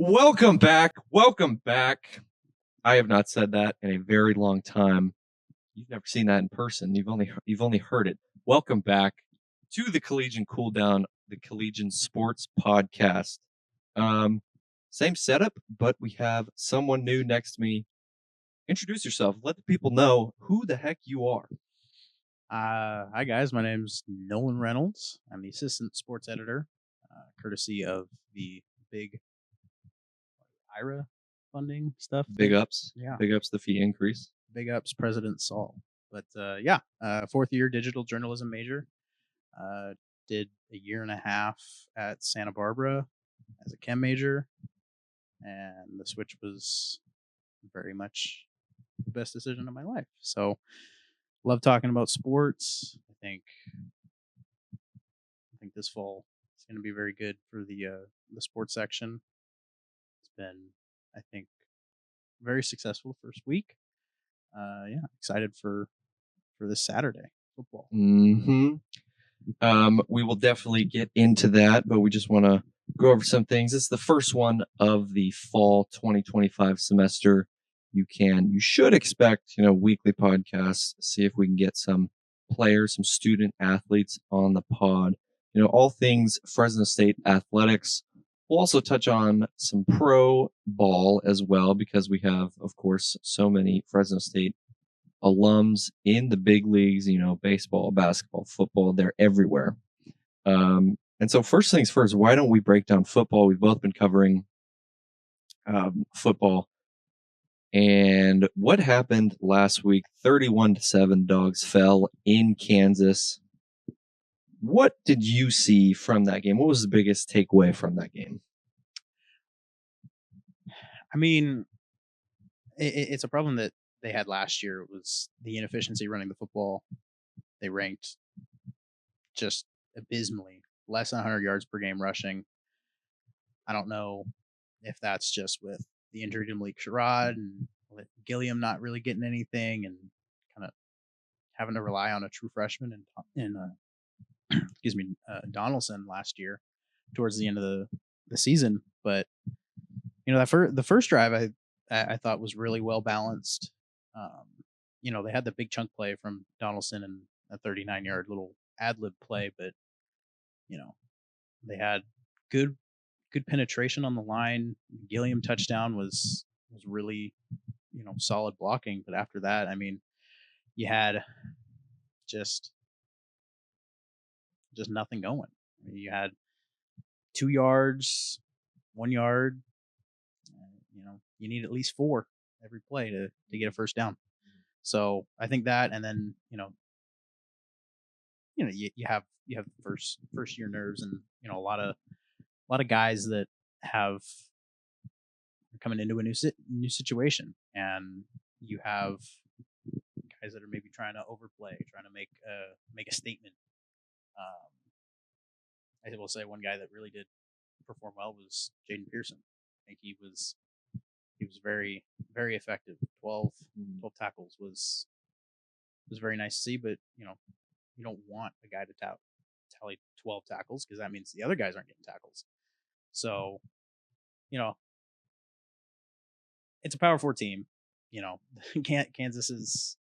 Welcome back. Welcome back. I have not said that in a very long time. You've never seen that in person. You've only heard it. Welcome back to the Collegian Cooldown, the Collegian Sports Podcast. Same setup, but we have someone new next to me. Introduce yourself. Let the people know who the heck you are. Hi guys, my name's Nolan Reynolds. I'm the assistant sports editor, courtesy of the big IRA funding stuff. Big ups. Yeah. Big ups the fee increase. Big ups, President Saul. But fourth year digital journalism major. Did a year and a half at Santa Barbara as a chem major, and the switch was very much the best decision of my life. So, love talking about sports. I think this fall is going to be very good for the sports section. It's been, I think, very successful first week. Excited for this Saturday football. We will definitely get into that, but we just want to go over some things. It's the first one of the fall 2025 semester. You should expect, weekly podcasts, see if we can get some players, some student athletes on the pod, all things Fresno State athletics. We'll also touch on some pro ball as well, because we have, of course, so many Fresno State alums in the big leagues, baseball, basketball, football, they're everywhere. And so first things first, why don't we break down football? We've both been covering football. And what happened last week? 31-7 Dogs fell in Kansas. What did you see from that game? What was the biggest takeaway from that game? I mean, it's a problem that they had last year. It was the inefficiency running the football. They ranked just abysmally, less than 100 yards per game rushing. I don't know if that's just with the injury to Malik Sherrod and with Gilliam not really getting anything and kind of having to rely on a true freshman in Donaldson last year towards the end of the season. But the first drive I thought was really well balanced. They had the big chunk play from Donaldson and a 39-yard little ad lib play, but they had good penetration on the line. Gilliam touchdown was really solid blocking, but after that, I mean, you had just nothing going. I mean, you had 2 yards, 1 yard. You need at least 4 every play to get a first down. So I think that, and then you have first year nerves, and a lot of guys that have coming into a new situation, and you have guys that are maybe trying to overplay, trying to make a statement. I will say one guy that really did perform well was Jaden Pearson. I think he was very, very effective. 12 tackles was very nice to see, but you don't want a guy to tally 12 tackles, because that means the other guys aren't getting tackles. So, it's a Power 4 team. Kansas is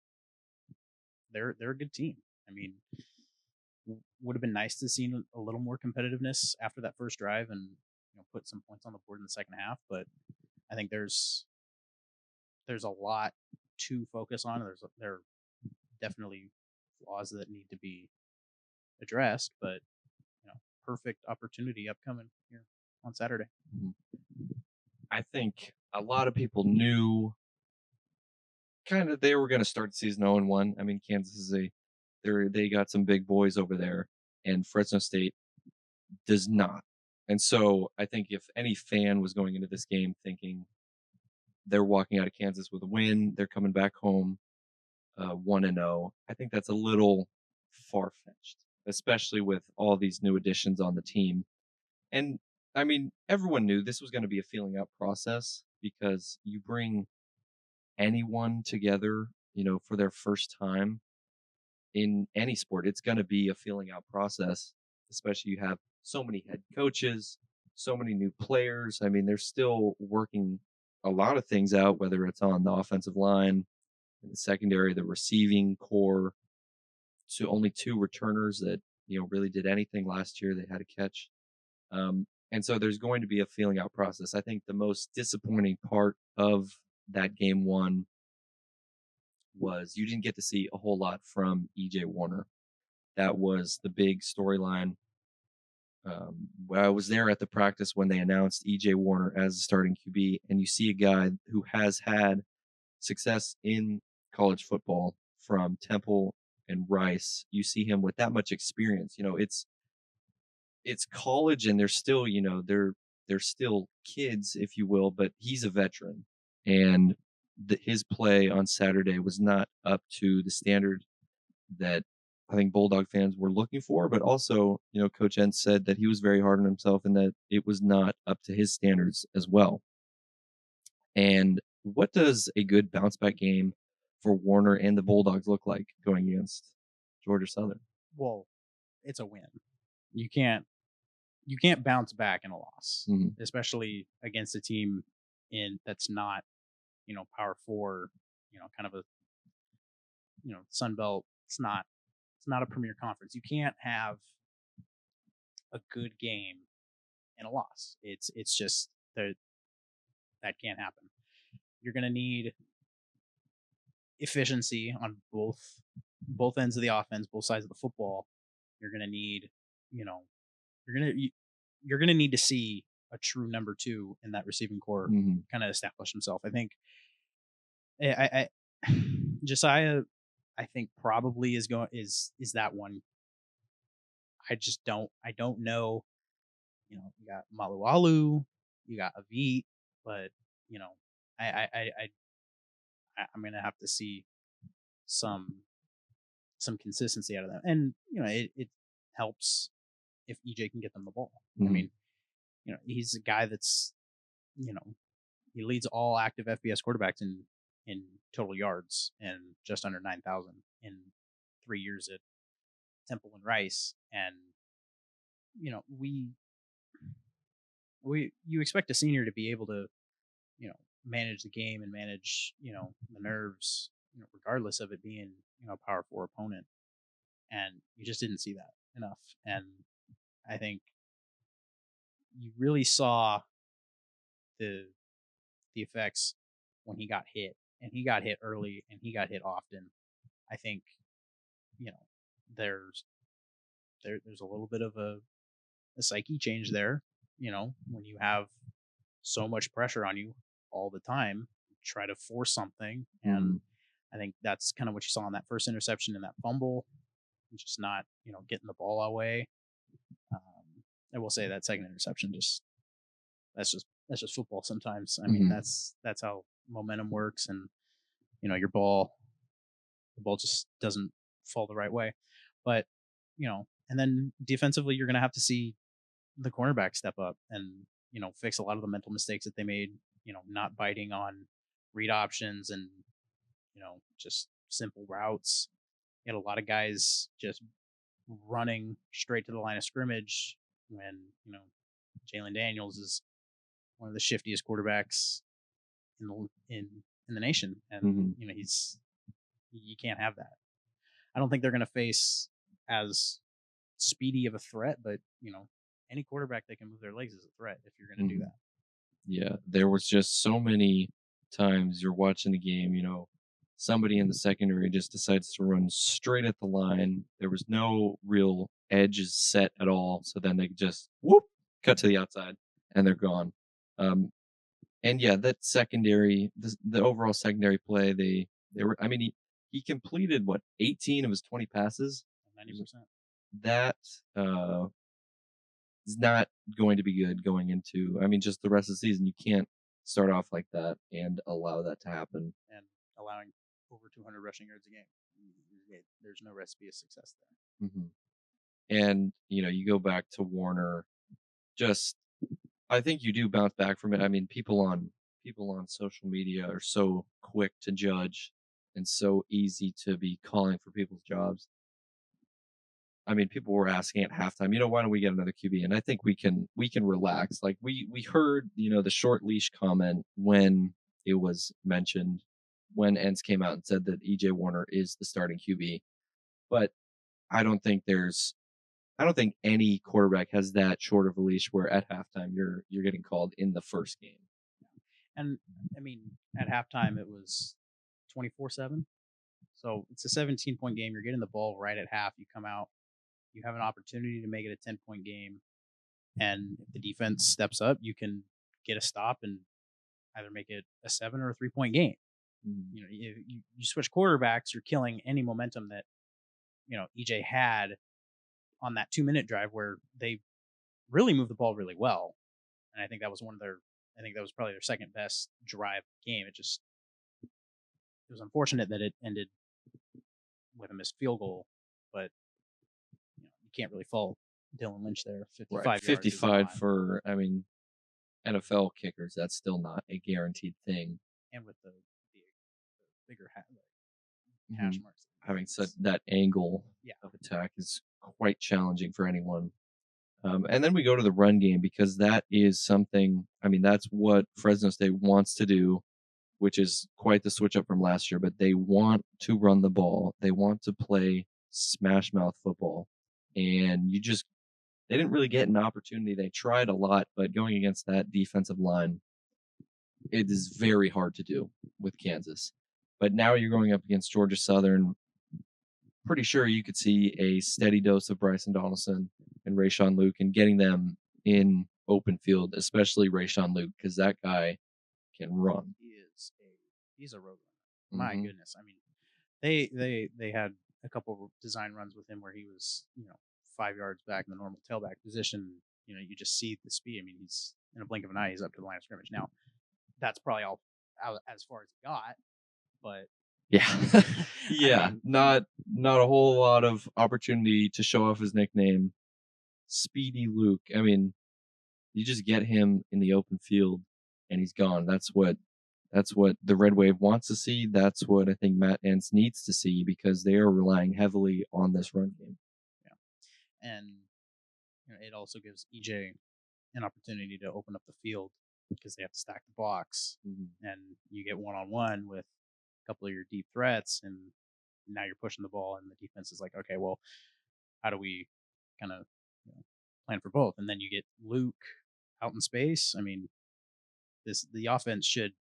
they're a good team. I mean, would have been nice to see a little more competitiveness after that first drive and put some points on the board in the second half. But I think there's a lot to focus on. There are definitely flaws that need to be addressed, but perfect opportunity upcoming here on Saturday. I think a lot of people knew kind of they were going to start the season 0-1. I mean, Kansas is they got some big boys over there, and Fresno State does not. And so I think if any fan was going into this game thinking they're walking out of Kansas with a win, they're coming back home 1-0, I think that's a little far-fetched, especially with all these new additions on the team. And I mean, everyone knew this was going to be a feeling out process, because you bring anyone together, for their first time in any sport, it's going to be a feeling out process, especially you have so many head coaches, so many new players. I mean, they're still working a lot of things out, whether it's on the offensive line, in the secondary, the receiving core. So only two returners that really did anything last year. They had a catch, and so there's going to be a feeling out process. I think the most disappointing part of that game one was you didn't get to see a whole lot from EJ Warner. That was the big storyline. I was there at the practice when they announced EJ Warner as the starting QB, and you see a guy who has had success in college football from Temple and Rice. You see him with that much experience. It's college, and they're still they're still kids, if you will, but he's a veteran, and his play on Saturday was not up to the standard that I think Bulldog fans were looking for, but also, Coach Entz said that he was very hard on himself and that it was not up to his standards as well. And what does a good bounce back game for Warner and the Bulldogs look like going against Georgia Southern? Well, it's a win. You can't bounce back in a loss, especially against a team that's not, Power 4, kind of a, Sun Belt. It's not a premier conference. You can't have a good game in a loss. It's just that can't happen. You're going to need efficiency on both ends of the offense, both sides of the football. You're going to need, you're going to need to see a true number 2 in that receiving core kind of establish himself. I think I Josiah, I think probably is that one. I don't know. You got Malualu, you got Avit, but I'm gonna have to see some consistency out of them, and it helps if EJ can get them the ball. I mean, he's a guy that's he leads all active FBS quarterbacks in total yards and just under 9,000 in 3 years at Temple and Rice, and you expect a senior to be able to manage the game and manage the nerves regardless of it being a Power 4 opponent, and you just didn't see that enough. And I think you really saw the effects when he got hit, and he got hit early and he got hit often. I think there's a little bit of a psyche change there. When you have so much pressure on you all the time, you try to force something, and I think that's kind of what you saw in that first interception and that fumble, just not getting the ball away. I will say that second interception that's just football sometimes. I mean, that's how momentum works, and the ball just doesn't fall the right way. But and then defensively, you're going to have to see the cornerback step up and fix a lot of the mental mistakes that they made. Not biting on read options and just simple routes. You had a lot of guys just running straight to the line of scrimmage when Jalen Daniels is one of the shiftiest quarterbacks in the nation, and you can't have that. I don't think they're going to face as speedy of a threat, but any quarterback that can move their legs is a threat if you're going to do that. Yeah, there was just so many times you're watching the game, somebody in the secondary just decides to run straight at the line. There was no real edges set at all, so then they just cut to the outside and they're gone. And yeah, that secondary, the overall secondary play, they were. I mean, he completed 18 of his 20 passes, 90%. That is not going to be good going into. I mean, just the rest of the season. You can't start off like that and allow that to happen. And allowing over 200 rushing yards a game, there's no recipe of success there. And you go back to Warner. Just, I think you do bounce back from it. I mean, people on social media are so quick to judge and so easy to be calling for people's jobs. I mean, people were asking at halftime, why don't we get another QB? And I think we can relax. Like we heard, the short leash comment when it was mentioned when Ents came out and said that EJ Warner is the starting QB. But I don't think any quarterback has that short of a leash where at halftime you're getting called in the first game. And I mean, at halftime it was 24-7. So it's a 17-point game. You're getting the ball right at half. You come out, you have an opportunity to make it a 10-point game. And if the defense steps up, you can get a stop and either make it a 7 or a 3-point game. You switch quarterbacks, you're killing any momentum that, EJ had on that 2-minute drive where they really moved the ball really well. And I think that was probably their second best drive game. It was unfortunate that it ended with a missed field goal, but you can't really fault Dylan Lynch there. 55 yards 55 for, NFL kickers, that's still not a guaranteed thing. And with the bigger hash marks. Having said that angle of attack is quite challenging for anyone. And then we go to the run game because that is something, that's what Fresno State wants to do, which is quite the switch up from last year, but they want to run the ball. They want to play smash mouth football. And they didn't really get an opportunity. They tried a lot, but going against that defensive line, it is very hard to do with Kansas. But now you're going up against Georgia Southern. Pretty sure you could see a steady dose of Bryson Donaldson and Rayshawn Luke and getting them in open field, especially Rayshawn Luke, because that guy can run. He's a road runner. My goodness. They had a couple design runs with him where he was, 5 yards back in the normal tailback position. You just see the speed. He's in a blink of an eye, he's up to the line of scrimmage. Now, that's probably all as far as he got, but yeah, not a whole lot of opportunity to show off his nickname, Speedy Luke. You just get him in the open field and he's gone. That's what the Red Wave wants to see. That's what I think Matt Ents needs to see because they are relying heavily on this run game. And it also gives EJ an opportunity to open up the field because they have to stack the box, and you get one-on-one with a couple of your deep threats, and now you're pushing the ball, and the defense is like, okay, well, how do we kind of plan for both? And then you get Luke out in space. The offense should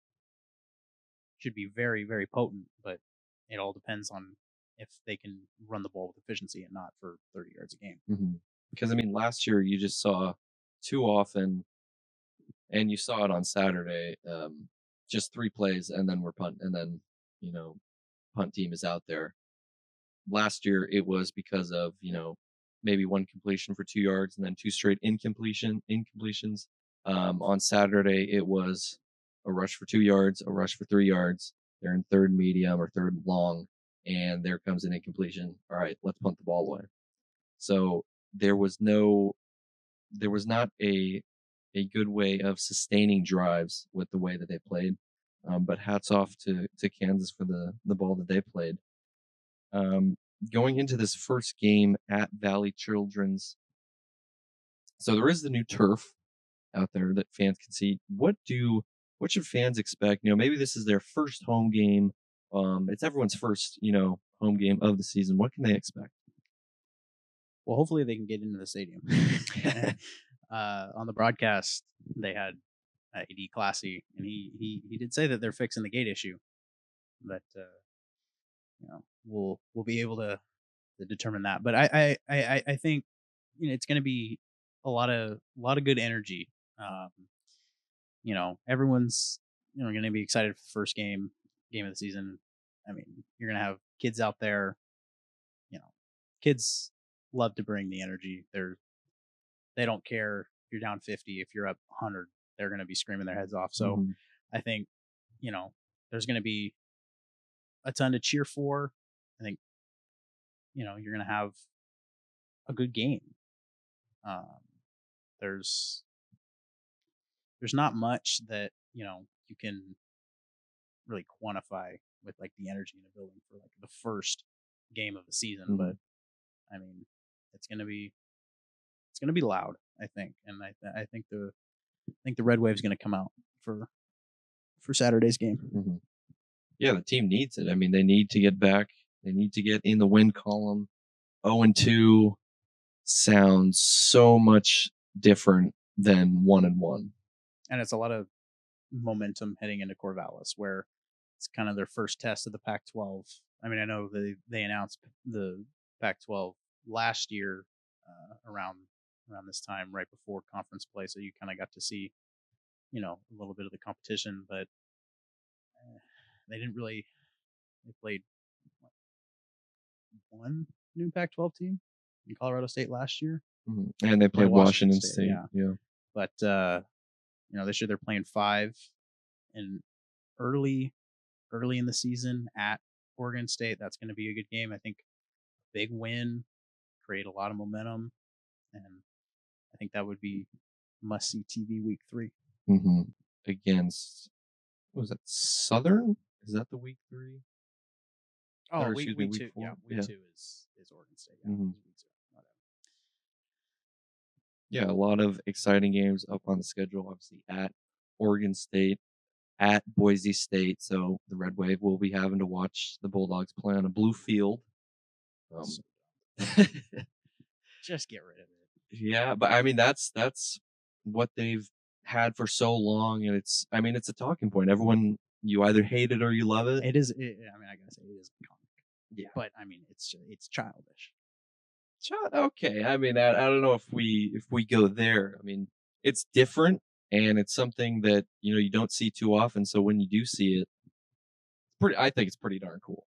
be very, very potent, but it all depends on if they can run the ball with efficiency and not for 30 yards a game. Because last year you just saw too often, and you saw it on Saturday, just 3 plays and then we're punt, and then punt team is out there. Last year it was because of maybe one completion for 2 yards and then 2 straight incompletions. On Saturday it was a rush for 2 yards, a rush for 3 yards. They're in third medium or third long, and there comes an incompletion. All right, let's punt the ball away. So there was not a good way of sustaining drives with the way that they played. But hats off to Kansas for the ball that they played. Going into this first game at Valley Children's, so there is the new turf out there that fans can see. What should fans expect? Maybe this is their first home game. It's everyone's first, home game of the season. What can they expect? Well, hopefully they can get into the stadium. On the broadcast, they had AD Classy, and he did say that they're fixing the gate issue. But we'll be able to determine that. But I think it's going to be a lot of good energy. Everyone's going to be excited for the first game of the season. You're going to have kids out there. Kids love to bring the energy. They don't care if you're down 50, if you're up 100, they're going to be screaming their heads off. So I think, there's going to be a ton to cheer for. I think, you're going to have a good game. There's not much that, you can really quantify with like the energy in a building for like the first game of the season, but it's gonna be loud. I think, and I think the Red Wave's gonna come out for Saturday's game. Mm-hmm. Yeah, the team needs it. I mean, they need to get back. They need to get in the win column. 0-2 sounds so much different than 1-1. And it's a lot of momentum heading into Corvallis, where it's kind of their first test of the Pac-12. I mean, I know they announced the Pac-12 last year around this time, right before conference play, so you kind of got to see, a little bit of the competition, but they didn't really. They played one new Pac-12 team in Colorado State last year, and they played Washington State. Yeah. But this year they're playing 5 in early in the season at Oregon State. That's going to be a good game. I think big win, create a lot of momentum, and I think that would be must see TV week 3 against, what was that, Southern? Is that the week 3? Oh, week 2. Yeah, week 2 is Oregon State. Yeah, week 2. Yeah, a lot of exciting games up on the schedule. Obviously, at Oregon State, at Boise State. So the Red Wave will be having to watch the Bulldogs play on a blue field. Just get rid of it. Yeah, but I mean that's what they've had for so long, and it's a talking point. Everyone, you either hate it or you love it. It is. I gotta say it is comic. Yeah, but I mean it's childish. Okay, I mean I don't know if we go there. I mean it's different, and it's something that you don't see too often. So when you do see it, I think it's pretty darn cool.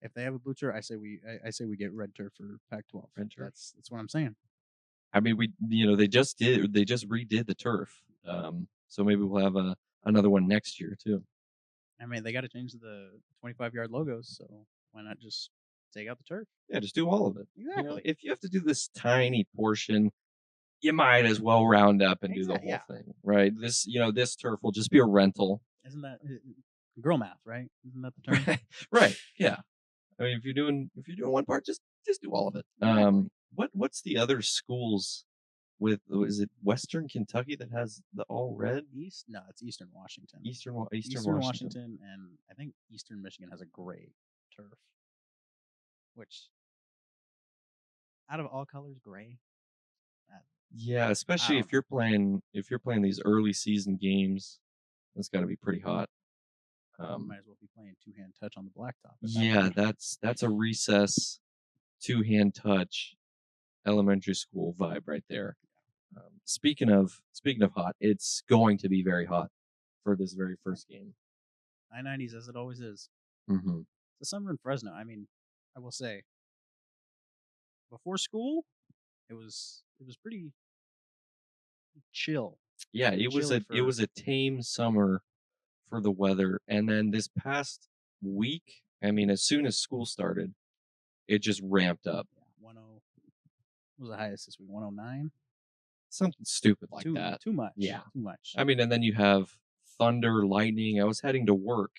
If they have a blue turf, I say we get red turf for Pac-12. Red turf. That's what I'm saying. I mean, they just redid the turf, so maybe we'll have another one next year too. I mean, they got to change the 25-yard logos, so why not just take out the turf? Yeah, just do all of it. Exactly. If you have to do this tiny portion, you might as well round up and do the whole thing, right? This turf will just be a rental. Isn't that girl math, right? Isn't that the term? Right. Yeah. I mean, if you're doing one part, just do all of it. Exactly. What's the other schools with? Is it Western Kentucky that has the all red? No, it's Eastern Washington. Eastern Washington, and I think Eastern Michigan has a gray turf. Which, out of all colors, gray. Yeah, especially if you're playing these early season games, that's got to be pretty hot. Might as well be playing 2-hand touch on the blacktop. Yeah, that's a recess 2-hand touch elementary school vibe right there. Speaking of hot, it's going to be very hot for this very first game. 990s, as it always is. Mm-hmm. The summer in Fresno. I mean, I will say, before school, it was pretty chill. Yeah, it was a tame summer for the weather, and then this past week, I mean, as soon as school started, it just ramped up. Yeah, 10. What was the highest this week? 109. Something stupid like that. Too much. Yeah, too much. I mean, and then you have thunder, lightning. I was heading to work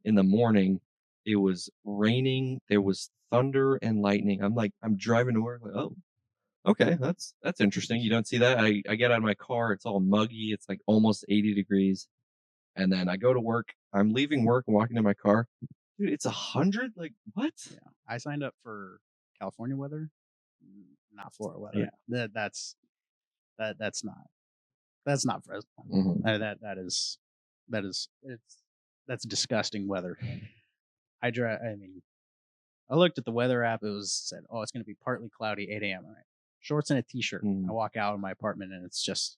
in the morning. It was raining. There was thunder and lightning. I'm driving to work. Like, oh, okay, that's interesting. You don't see that. I get out of my car. It's all muggy. It's like almost 80 degrees. And then I go to work. I'm leaving work and walking to my car. Dude, it's 100. Like what? Yeah, I signed up for California weather, not Florida weather. Yeah, that's not Fresno. Mm-hmm. That's disgusting weather. I looked at the weather app. It said, oh, it's going to be partly cloudy, 8 a.m. All right, shorts and a t-shirt. I walk out of my apartment and it's just,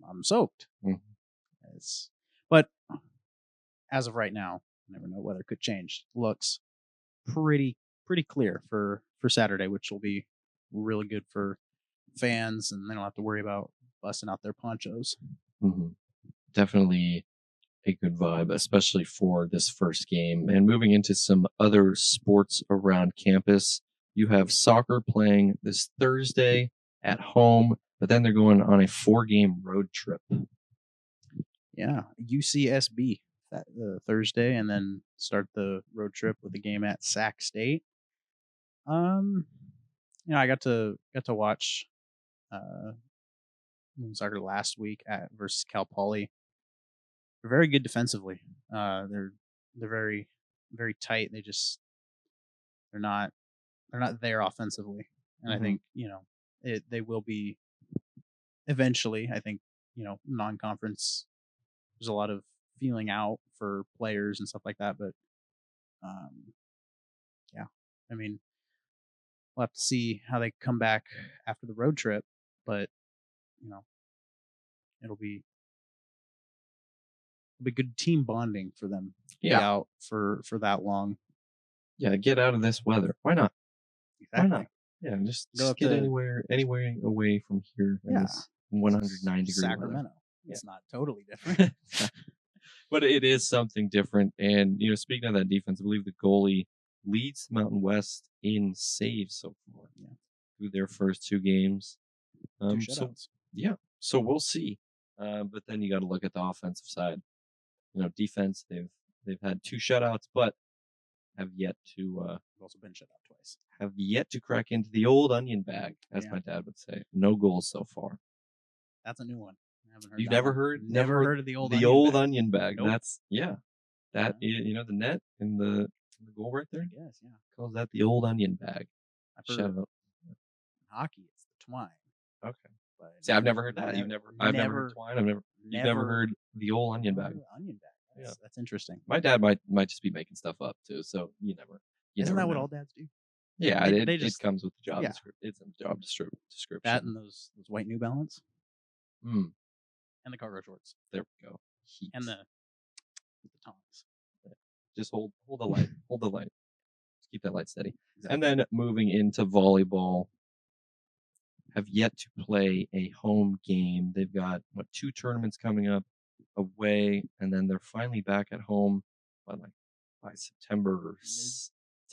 I'm soaked. But as of right now, you never know, weather could change. Looks pretty clear for Saturday, which will be really good for fans, and they don't have to worry about busting out their ponchos. Mm-hmm. Definitely a good vibe, especially for this first game. And moving into some other sports around campus, you have soccer playing this Thursday at home, but then they're going on a 4-game road trip. Yeah, UCSB that Thursday, and then start the road trip with a game at Sac State. I got to watch women's soccer last week at versus Cal Poly. They're very good defensively. They're very very tight. They're not there offensively, and I Mhm. think they will be eventually. I think non-conference. There's a lot of feeling out for players and stuff like that, but um, yeah, I mean we'll have to see how they come back after the road trip, but you know it'll be good team bonding for them to be Yeah. out for that long. Yeah, get out of this weather. Why not? Why Exactly. not? Yeah, just Go just up get to anywhere away from here in yeah, this 109-degree weather. Sacramento. Yeah. It's not totally different. But it is something different. And speaking of that defense, I believe the goalie leads Mountain West in saves so far Yeah. through their first 2 games. Two So shutouts. yeah, so we'll see. But then you got to look at the offensive side. Defense. They've had 2 shutouts, but have yet to They've also been shut out twice. crack into the old onion bag, as Yeah. my dad would say. No goals so far. That's a new one. I haven't heard You've that never one. heard Never heard of the old onion bag. Nope. That's that Yeah. the net and the goal right I there guess, yeah. calls that the old onion bag. I've Shout heard out. in hockey it's the twine. Okay. But See, I've never heard that. I've never heard twine. You've never heard the old onion bag. Onion bag. Yeah. That's interesting. My dad might just be making stuff up too, so you never Isn't that what know. all dads do? Yeah, They just it comes with the job yeah. description. It's a job description. That and those white New Balance Mm, and the cargo shorts there we go. Heat. and the tongs. Just hold the light. Hold the light. Just keep that light steady. Exactly. And then moving into volleyball, have yet to play a home game. They've got 2 tournaments coming up away, and then they're finally back at home by September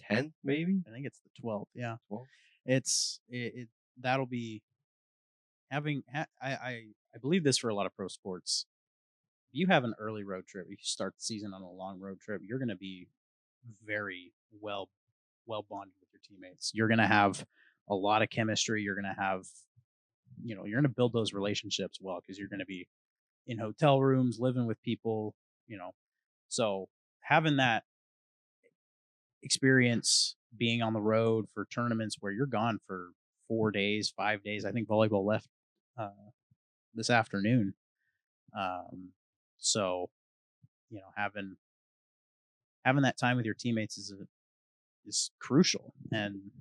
10th, maybe. I think it's the 12th. Yeah, 12th. it's that'll be having. I believe this for a lot of pro sports. If you have an early road trip, if you start the season on a long road trip, you're going to be very well bonded with your teammates. You're going to have a lot of chemistry. You're going to have, you're going to build those relationships well because you're going to be in hotel rooms, living with people, So having that experience being on the road for tournaments where you're gone for 4 days, 5 days. I think volleyball left uh, this afternoon. So, having that time with your teammates is crucial, and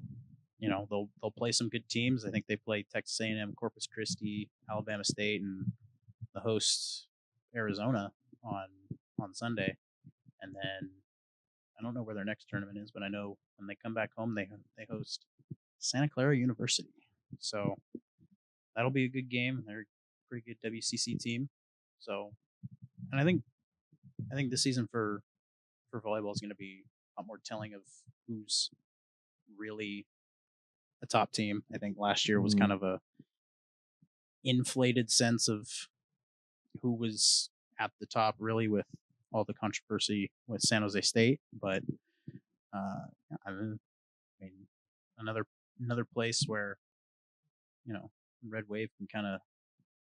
they'll play some good teams. I think they play Texas A&M, Corpus Christi, Alabama State, and the hosts Arizona on Sunday, and then I don't know where their next tournament is, but I know when they come back home, they host Santa Clara University. So that'll be a good game. They're a pretty good WCC team. So, and I think this season for volleyball is going to be a lot more telling of who's really a top team. I think last year was kind of a inflated sense of who was at the top, really, with all the controversy with San Jose State. But I mean, another place where Red Wave can kind of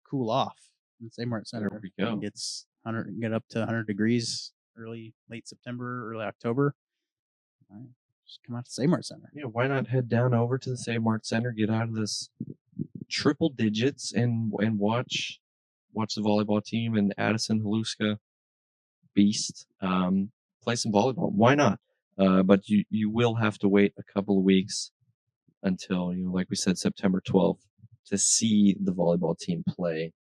cool off. And Seymour Center. There we go. Get up to 100 degrees late September, early October. Just come out to Seymour Center. Yeah, why not head down over to the Seymour Center, get out of this triple digits, and watch the volleyball team and Addison Haluska beast play some volleyball. Why not? But you will have to wait a couple of weeks until like we said, September 12th to see the volleyball team play.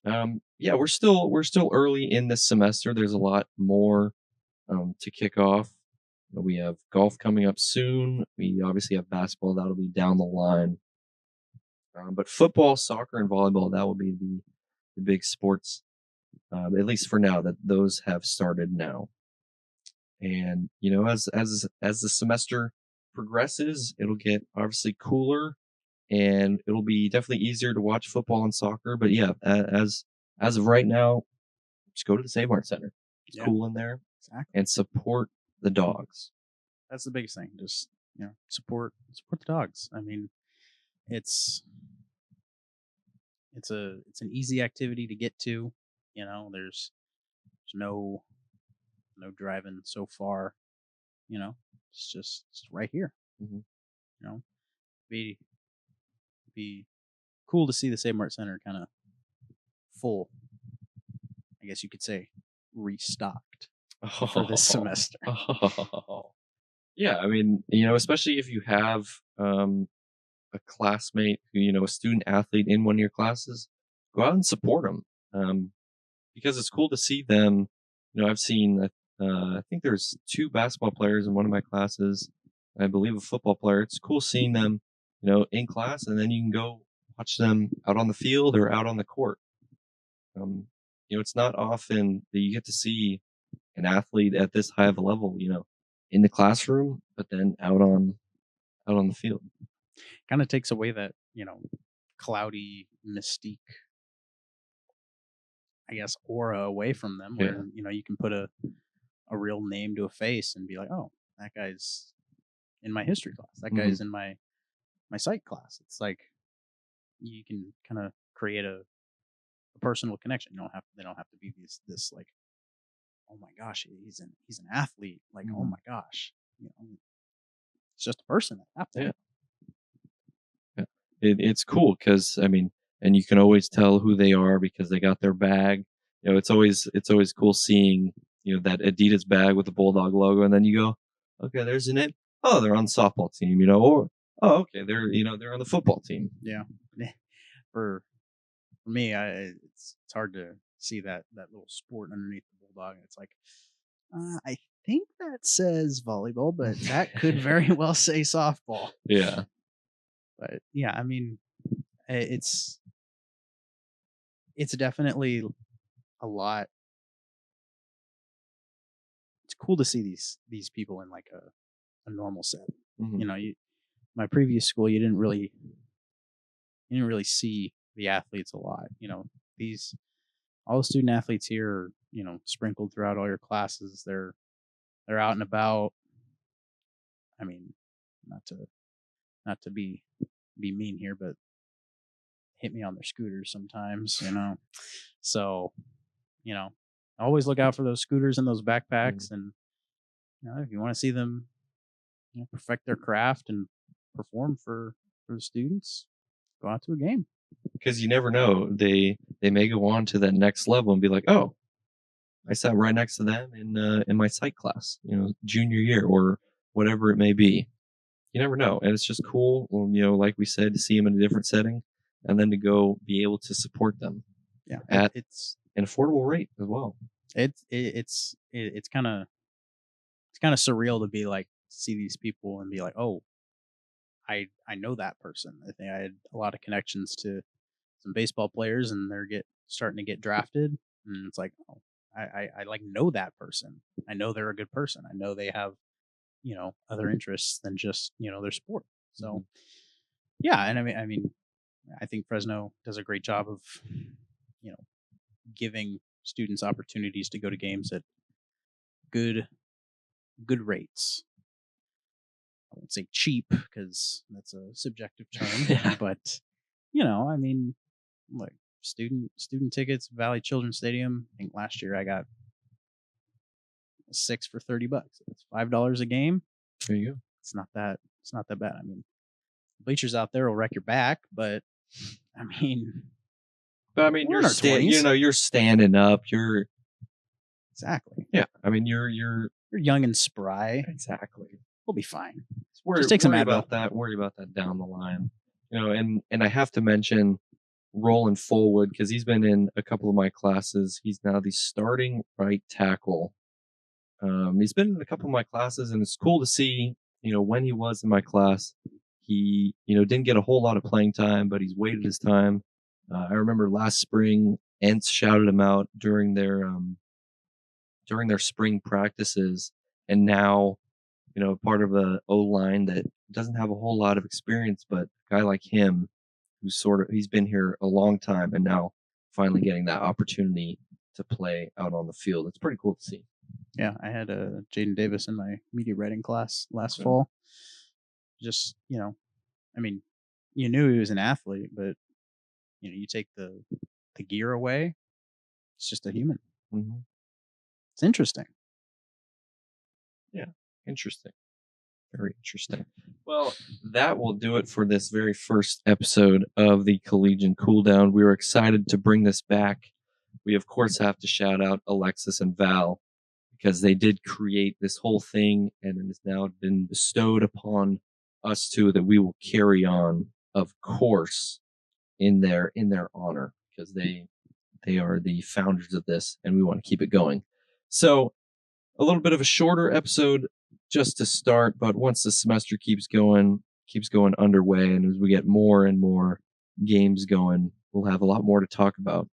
Yeah, we're still early in this semester. There's a lot more to kick off. We have golf coming up soon. We obviously have basketball. That'll be down the line. But football, soccer, and volleyball, that will be the big sports, at least for now, that those have started now. And, as the semester progresses, it'll get obviously cooler, and it'll be definitely easier to watch football and soccer. But yeah, as of right now, just go to the Save Art Center. It's cool in there. Exactly. And support the dogs. That's the biggest thing. Just support the dogs. I mean, it's it's an easy activity to get to. There's no driving so far. It's just right here. Mhm. You know, be be cool to see the Save Mart Center kind of full. I guess you could say restocked for this semester. Oh. Yeah, I mean, especially if you have a classmate who, a student athlete in one of your classes, go out and support them. Because it's cool to see them. I've seen, I think there's two basketball players in one of my classes. I believe a football player. It's cool seeing them, in class, and then you can go watch them out on the field or out on the court. It's not often that you get to see an athlete at this high of a level, in the classroom, but then out on the field. Kind of takes away that cloudy mystique, I guess, aura away from them, Yeah. where you can put a real name to a face and be like, oh, that guy's in my history class, that guy's in my psych class. It's like you can kind of create a personal connection. They don't have to be this like, oh my gosh, he's an athlete, like, oh my gosh, it's just a person at that point. Yeah. It's cool because, I mean, and you can always tell who they are because they got their bag. It's always cool seeing, that Adidas bag with the Bulldog logo, and then you go, okay, there's a name. Oh, they're on the softball team, or oh, okay, they're on the football team. Yeah. For me, it's hard to see that little sport underneath the Bulldog. It's like, I think that says volleyball, but that could very well say softball. Yeah. But yeah, I mean, it's definitely a lot. It's cool to see these people in like a normal setting. Mhm. My previous school, you didn't really see the athletes a lot. These all the student athletes here are, sprinkled throughout all your classes. They're out and about. I mean, not to be mean here, but hit me on their scooters sometimes. So, always look out for those scooters and those backpacks. And if you want to see them, perfect their craft and perform for the students, go out to a game. Because you never know, they may go on to that next level and be like, oh, I sat right next to them in my psych class, junior year or whatever it may be. You never know, and it's just cool, like we said, to see them in a different setting, and then to go be able to support them. Yeah, at it's an affordable rate as well. It's kind of surreal to be like, to see these people and be like, oh, I know that person. I think I had a lot of connections to some baseball players, and they're starting to get drafted, and it's like, oh, I like know that person. I know they're a good person. I know they have other interests than just their sport. So yeah, and I think Fresno does a great job of giving students opportunities to go to games at good rates. I won't say cheap because that's a subjective term, Yeah. but like student tickets, Valley Children's Stadium. I think last year I got 6 for $30. It's $5 a game. There you go. It's not that bad. I mean, bleachers out there will wreck your back, but I mean, we're in our 20s. You're standing up. You're Exactly. Yeah. I mean, you're young and spry. exactly. We'll be fine. Just take some worry Advil. about that. Worry about that down the line. And I have to mention Roland Fullwood because he's been in a couple of my classes. He's now the starting right tackle. He's been in a couple of my classes, and it's cool to see. When he was in my class, he didn't get a whole lot of playing time, but he's waited his time. I remember last spring, Ents shouted him out during their spring practices, and now part of a O line that doesn't have a whole lot of experience, but a guy like him he's been here a long time and now finally getting that opportunity to play out on the field. It's pretty cool to see. Yeah, I had Jaden Davis in my media writing class last fall. Just I mean, you knew he was an athlete, but you take the gear away, it's just a human. Mm-hmm. It's interesting. Yeah, interesting. Very interesting. Well, that will do it for this very first episode of the Collegian Cooldown. We were excited to bring this back. We, of course, have to shout out Alexis and Val because they did create this whole thing, and it has now been bestowed upon us two that we will carry on, of course, in their honor, because they are the founders of this, and we want to keep it going. So, a little bit of a shorter episode just to start, but once the semester keeps going underway, and as we get more and more games going, we'll have a lot more to talk about.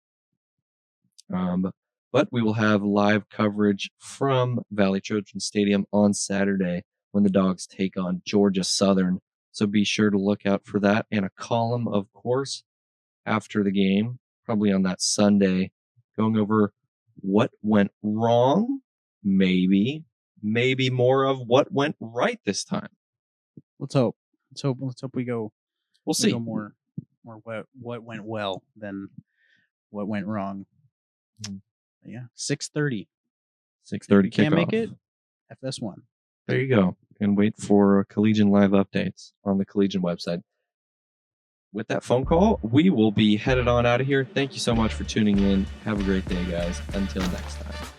But we will have live coverage from Valley Trojan Stadium on Saturday when the Dogs take on Georgia Southern. So be sure to look out for that, and a column, of course, after the game, probably on that Sunday, going over what went wrong, maybe more of what went right this time. Let's hope. Let's hope we go. We'll see. Go more what went well than what went wrong. Yeah, 6:30. 6:30 kickoff. Can't make it. FS1. There you go. And wait for Collegian live updates on the Collegian website. With that phone call, we will be headed on out of here. Thank you so much for tuning in. Have a great day, guys. Until next time.